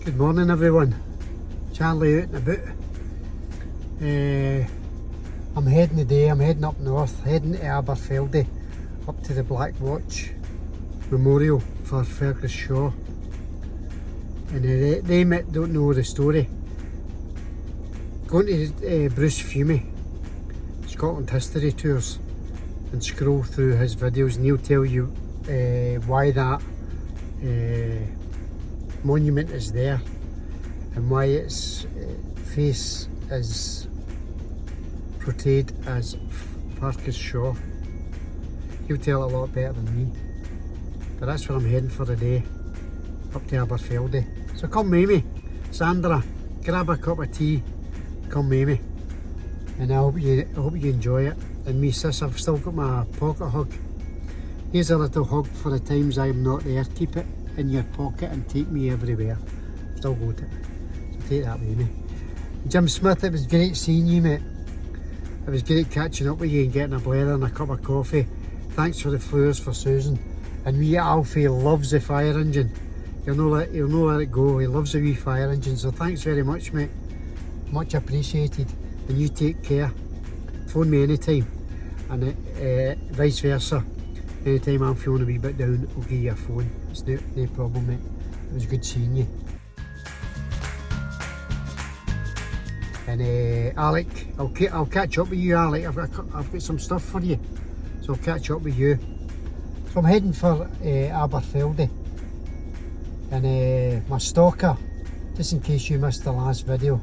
Good morning everyone, Charlie out and about. I'm heading today, I'm heading up north, heading to Aberfeldy, up to the Black Watch Memorial for Farquhar Shaw. And they don't know the story. Going to Bruce Fummey, Scotland History Tours, and scroll through his videos and he'll tell you why that monument is there and why its face is portrayed as Farquhar Shaw. He'll tell it a lot better than me, but that's where I'm heading for the day, up to Aberfeldy. So come with me, Sandra, grab a cup of tea, come with me, and I hope you enjoy it. And me sis, I've still got my pocket hug. Here's a little hug for the times I'm not there. Keep it in your pocket and take me everywhere. Still got it, so take that with me. Jim Smith, it was great seeing you, mate. It was great catching up with you and getting a blether and a cup of coffee. Thanks for the flowers for Susan. And wee Alfie loves the fire engine. He'll not let it go. He loves the wee fire engine. So thanks very much, mate. Much appreciated. And you take care. Phone me anytime. And vice versa. Anytime I'm feeling a wee bit down, I'll give you a phone. It's no problem, mate. It was good seeing you. And Alec, I'll catch up with you, Alec. I've got some stuff for you, so I'll catch up with you. So I'm heading for Aberfeldy, and my stalker, just in case you missed the last video,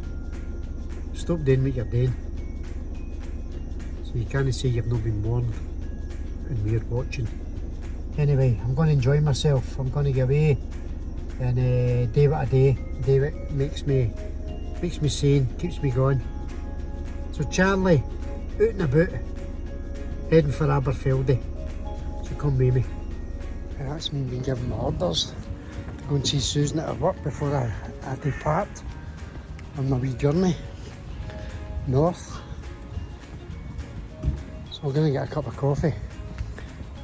stop doing what you're doing, so you can't say you've not been warned and we're watching. Anyway, I'm going to enjoy myself. I'm going to get away and day by day. Day what makes me sane, keeps me going. So Charlie, out and about, heading for Aberfeldy. So come with me. That's me being given my orders to go and see Susan at her work before I depart on my wee journey north. So I'm going to get a cup of coffee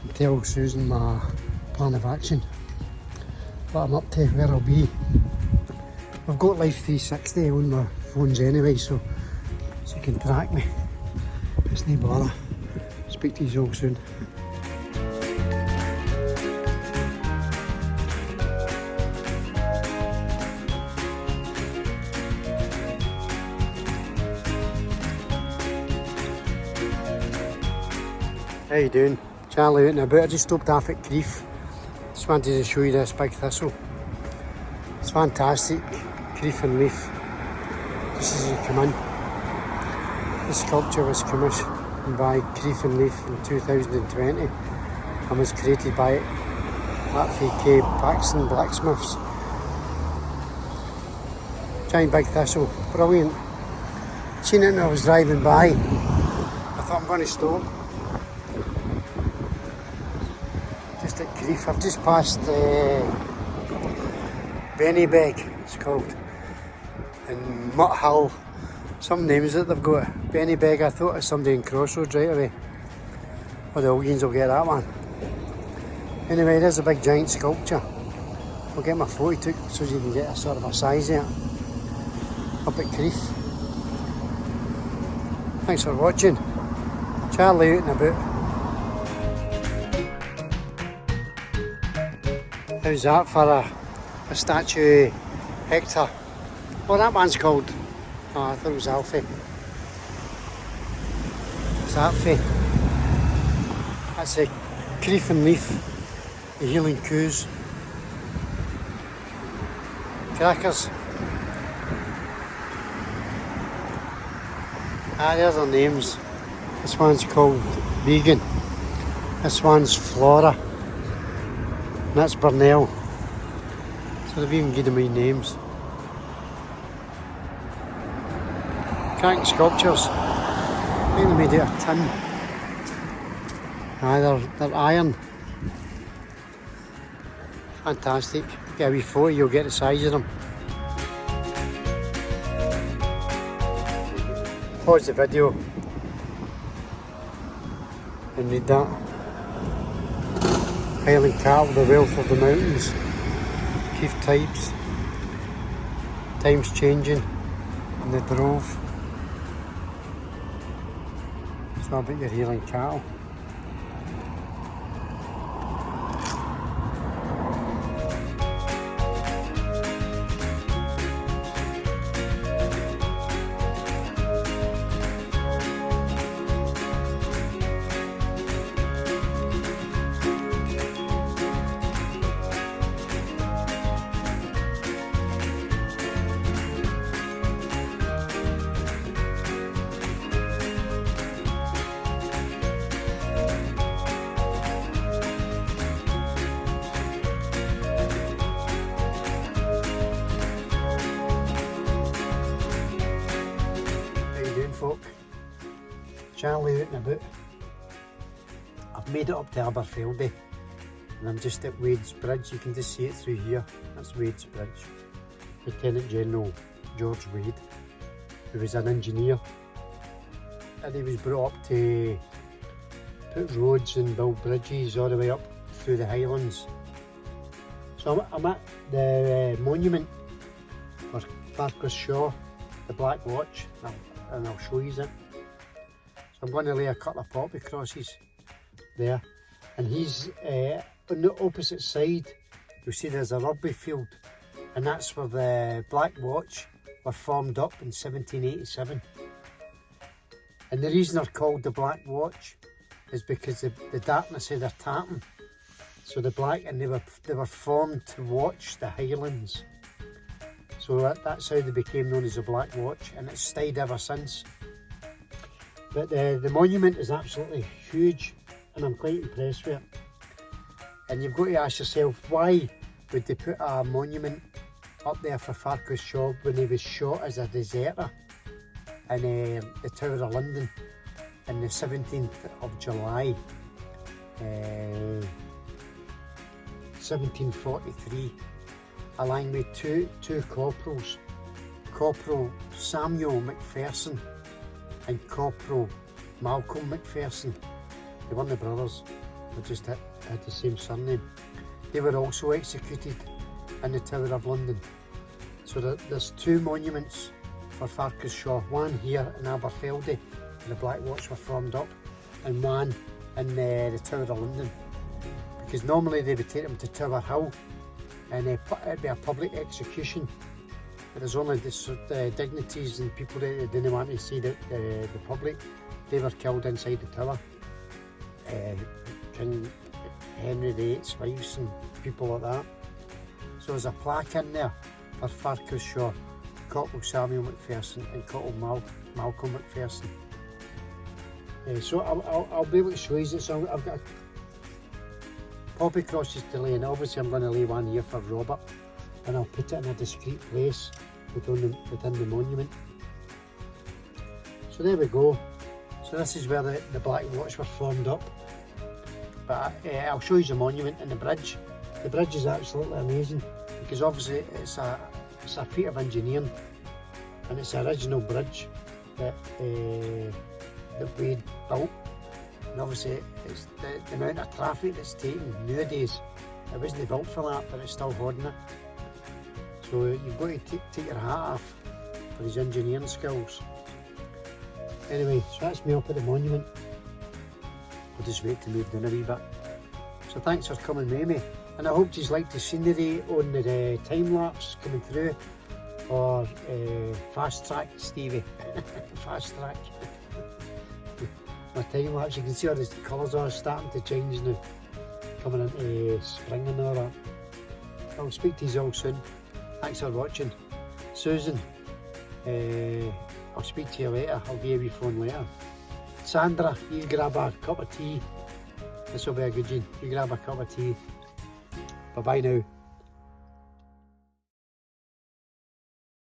and tell Susan my plan of action, what I'm up to, where I'll be. I've got Life 360 on my phones anyway, so you can track me. It's no bother. Speak to you all soon. How you doing? Charlie out and about. I just stopped off at Creef. Just wanted to show you this big thistle. It's fantastic. Creef and leaf. Just as you come in. This sculpture was commissioned by Creef and Leaf in 2020 and was created by Farquhar Paxton Blacksmiths. Giant big thistle, brilliant. Seen it when I was driving by. I thought I'm going to stop. Just at Creef. I've just passed Bennybeg, it's called, and Mutt Hill, some names that they've got. Bennybeg, I thought it was somebody in Crossroads right away. Well, the Ilgians will get that one. Anyway, there's a big giant sculpture. I'll get my photo took so you can get a sort of a size there. Up at Creef. Thanks for watching. Charlie out and about. How's that for a statue Hector? What that man's called? Oh, I thought it was Alfie. It's Alfie. That's a Creef and Leaf, the Healing Coos. Crackers. There's their names. This one's called Vegan. This one's Flora. And that's Burnell. So they've even given me names. Crank sculptures. I think they made out of tin. They're iron. Fantastic. Get a wee photo, you'll get the size of them. Pause the video and read that. Highland cattle, the wealth of the mountains. Keith types. Time's changing in the drove. It's not about your healing cattle. Folk, Charlie out and about. I've made it up to Aberfeldy and I'm just at Wade's Bridge. You can just see it through here. That's Wade's Bridge. Lieutenant General George Wade, who was an engineer, and he was brought up to put roads and build bridges all the way up through the Highlands. So I'm at the monument for Farquhar Shaw, the Black Watch, and I'll show you it. So I'm going to lay a couple of poppy crosses there, and he's on the opposite side. You'll see there's a rugby field, and that's where the Black Watch were formed up in 1787. And the reason they're called the Black Watch is because of the darkness of their tartan. So the black, and they were formed to watch the Highlands. So that's how they became known as the Black Watch, and it's stayed ever since. But the monument is absolutely huge, and I'm quite impressed with it. And you've got to ask yourself, why would they put a monument up there for Farquhar Shaw when he was shot as a deserter in the Tower of London on the 17th of July, 1743. Along with two corporals, Corporal Samuel Macpherson and Corporal Malcolm Macpherson. They weren't the brothers, they just had the same surname. They were also executed in the Tower of London. So there's two monuments for Farquhar Shaw, one here in Aberfeldy, where the Black Watch were formed up, and one in the Tower of London. Because normally they would take them to Tower Hill, and it'd be a public execution, but there's only the dignitaries and people that didn't want to see the public. They were killed inside the tower. King Henry VIII's wives and people like that. So there's a plaque in there for Farquhar Shaw, Corporal Samuel Macpherson and Corporal Malcolm Macpherson. So I'll be able to show you it. So I've got poppy crosses to lay, and obviously I'm going to lay one here for Robert, and I'll put it in a discreet place within the monument. So there we go. So this is where the Black Watch were formed up. But I'll show you the monument and the bridge. The bridge is absolutely amazing, because obviously it's a feat of engineering, and it's an original bridge that Wade built. And obviously it's the amount of traffic that's taken nowadays, it wasn't built for that, but it's still holding it. So you've got to take your hat off for his engineering skills. Anyway, so that's me up at the monument. I'll just wait to move down a wee bit. So thanks for coming with me, and I hope you liked the scenery on the time lapse coming through, or fast track, Stevie. Fast track. My time lapse, you can see all the colours are starting to change now, coming into spring and all that. I'll speak to you all soon. Thanks for watching. Susan, I'll speak to you later. I'll give you a wee phone later. Sandra, you grab a cup of tea. This will be a good one. You grab a cup of tea. Bye bye now.